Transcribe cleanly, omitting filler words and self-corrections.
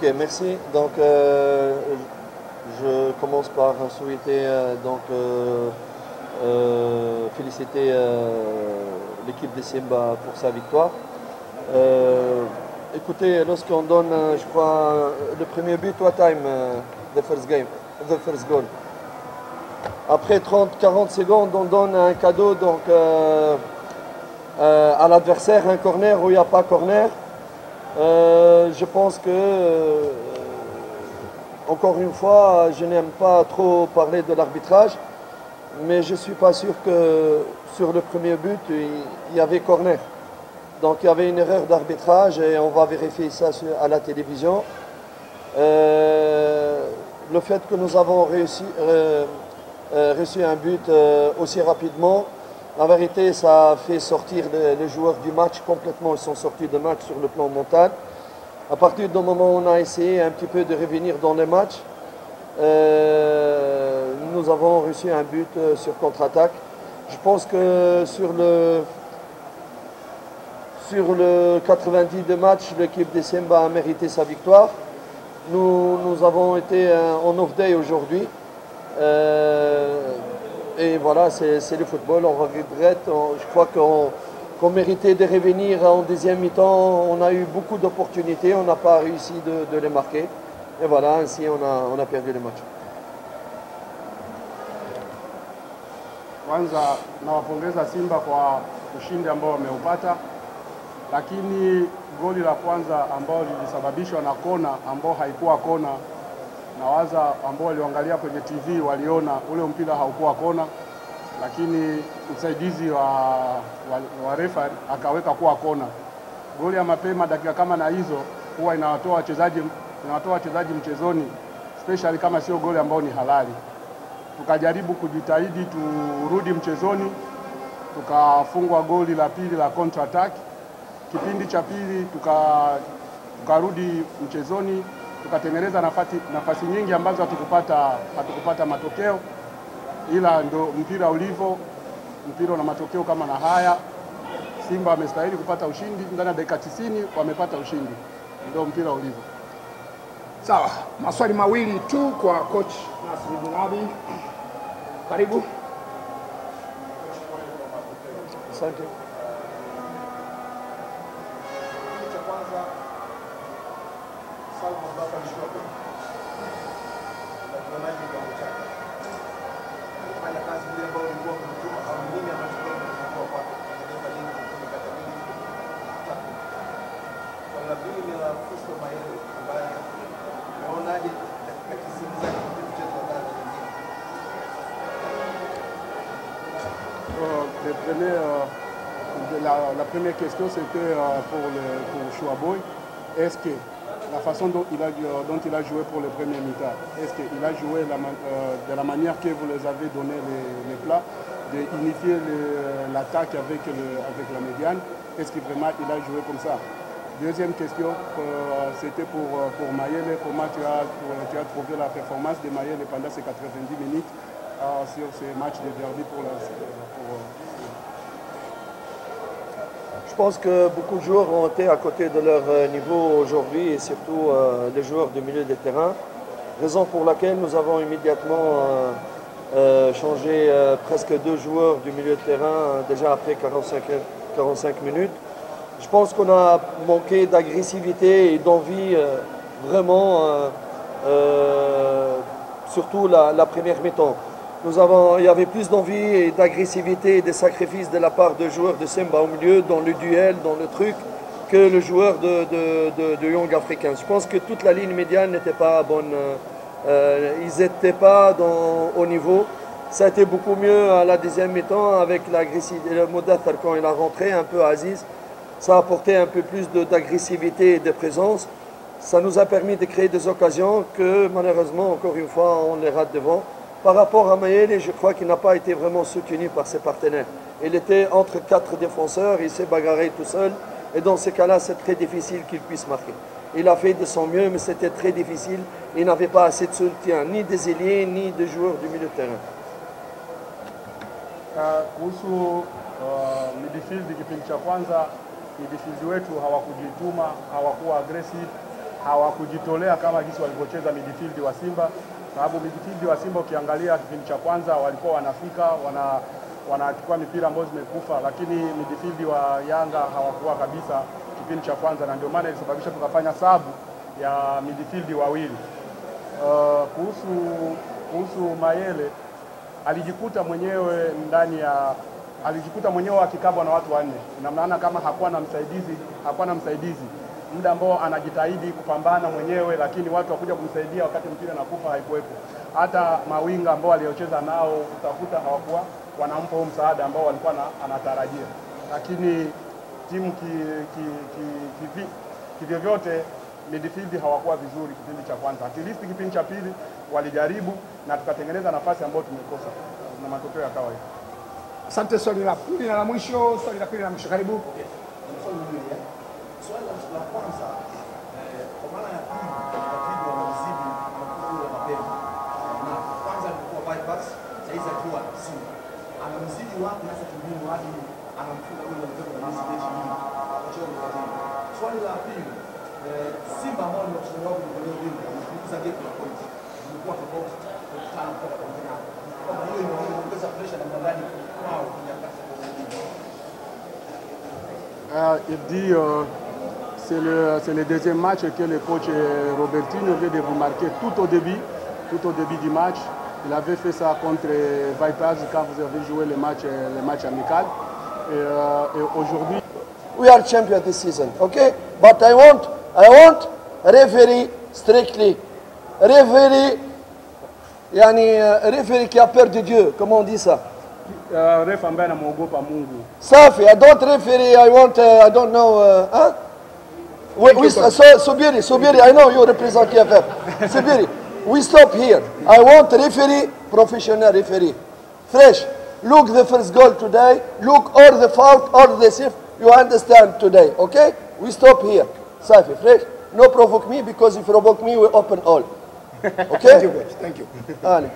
Ok, merci. Donc, je commence par souhaiter féliciter l'équipe de Simba pour sa victoire. Écoutez, lorsqu'on donne, je crois, le premier but, what time, the first goal. Après 30-40 secondes, on donne un cadeau à l'adversaire, un corner où il n'y a pas corner. Je pense que, encore une fois, je n'aime pas trop parler de l'arbitrage, mais je ne suis pas sûr que sur le premier but, il y avait corner. Donc il y avait une erreur d'arbitrage et on va vérifier ça à la télévision. Le fait que nous avons reçu un but aussi rapidement, la vérité, ça a fait sortir les joueurs du match complètement. Ils sont sortis de match sur le plan mental. À partir du moment où on a essayé un petit peu de revenir dans le match, nous avons reçu un but sur contre-attaque. Je pense que sur le 90 de match, l'équipe de Simba a mérité sa victoire. Nous avons été en off-day aujourd'hui. Et voilà, c'est le football, on regrette. Je crois qu'on méritait de revenir en deuxième mi-temps. On a eu beaucoup d'opportunités, on n'a pas réussi de les marquer. Et voilà, ainsi on a perdu le match. Kwanza nawapongeza Simba kwa ushindi ambao wameupata, lakini goli la kwanza ambao lilisababishwa na kona ambao haikuwa kona, nawaza ambao walioangalia kwenye TV waliona ule mpira haukuwa kona, lakini msaidizi wa refa akaweka kuwa kona. Goli ya mapema dakika kama na hizo huwa inawatoa wachezaji mchezoni, especially kama sio goli ambao ni halali. Tukajaribu kujitahidi turudi mchezoni, tukafungwa goli la pili la counter attack. Kipindi cha pili tukarudi mchezoni, tukatengeneza nafasi nyingi ambazo hatukupata matokeo, ila ndo mpira ulivyo. Mpira na matokeo kama na haya, Simba wamestahili kupata ushindi ndani ya dakika 90, wamepata ushindi, ndio mpira ulivyo. Sawa, maswali mawili tu kwa coach Nasri Nabi. Karibu. Asante. La première question c'était pour Chouaboy. Est-ce que la façon dont il a joué pour le premier mi-temps, est-ce qu'il a joué de la manière que vous les avez donné les plats, d'unifier l'attaque avec la médiane? Est-ce que vraiment il a joué comme ça? Deuxième question, c'était pour Mayele. Comment tu as trouvé la performance de Mayele pendant ces 90 minutes sur ces matchs de derby Je pense que beaucoup de joueurs ont été à côté de leur niveau aujourd'hui, et surtout les joueurs du milieu de terrain. Raison pour laquelle nous avons immédiatement changé presque 2 joueurs du milieu de terrain déjà après 45 minutes. Je pense qu'on a manqué d'agressivité et d'envie vraiment, surtout la première mi-temps. Il y avait plus d'envie et d'agressivité et de sacrifices de la part de joueurs de Simba au milieu, dans le duel, dans le truc, que le joueur de Young Africans. Je pense que toute la ligne médiane n'était pas bonne. Ils n'étaient pas au niveau. Ça a été beaucoup mieux à la deuxième mi-temps avec l'agressivité. Le Modathar, quand il a rentré un peu Aziz, ça a apporté un peu plus d'agressivité et de présence. Ça nous a permis de créer des occasions que malheureusement, encore une fois, on les rate devant. Par rapport à Mayele, je crois qu'il n'a pas été vraiment soutenu par ses partenaires. Il était entre 4 défenseurs, il s'est bagarré tout seul. Et dans ces cas-là, c'est très difficile qu'il puisse marquer. Il a fait de son mieux, mais c'était très difficile. Il n'avait pas assez de soutien, ni des ailiers, ni des joueurs du milieu de terrain. Kuhusu midfield kipindi cha kwanza, midfield wetu hawakujituma, hawakuwa aggressive, hawakujitolea kama jinsi walivyocheza midfield wa Simba, sababu midfield wa Simba ukiangalia kipindi cha kwanza walikuwa wanafika wanachukua mipira ambayo zimekufa, lakini midfield wa Yanga hawakuwa kabisa kipindi cha kwanza, na ndio maana ilisababisha tukafanya sabu ya midfield wawili. Kuhusu Mayele, alijikuta mwenyewe akikabwa na watu wanne. Ina maana kama hakuwa na msaidizi muda ambao anajitahidi kupambana mwenyewe, lakini watu wakuja kumsaidia wakati mpira nakufa haikuwepo. Hata mawinga ambao waliocheza nao utakuta hawakuwa wanampa huo msaada ambao walikuwa anatarajia. Lakini timu kivyovyote midfield hawakuwa vizuri kipindi cha kwanza. At least kipindi cha pili walijaribu na tukatengeneza nafasi ambayo tumekosa na matokeo yakawa hivyo. Asante. Swali la pili na la mwisho, karibu. Swali la kwanza, kwa maana ya pili wanazidi makubwa mapema. Na kwanza alikuwa bypass, sasa akiwa Simba. Anamzidi wapi hasa kimbinu hadi anamfunga yule mtoto na mechi hii. Swali la pili, Simba ambao ni mchezaji wao kwa leo hii, kukuza gate la point. Ilikuwa tofauti sana kutoka kwa Kenya. Kama hiyo inaongeza pressure na ndani kwao kwenye kati. Il dit c'est le deuxième match que le coach Robertinho vient de remarquer tout au début du match. Il avait fait ça contre Vipers quand vous avez joué le match amical. Et aujourd'hui, we are champions this season, okay? But I want referee strictly. Referee qui a peur de Dieu, comment on dit ça? Ref ambaye anamuogopa Mungu. Safi, I don't referee, I don't know, huh? Subiri, I know you represent TFF. Subiri, we stop here. I want referee, professional referee. Fresh, look the first goal today, look all the foul, all the shift, you understand today, okay? We stop here. Safi, fresh, no provoke me, because if you provoke me, we open all. Okay? Thank you, coach. Thank you. Asante.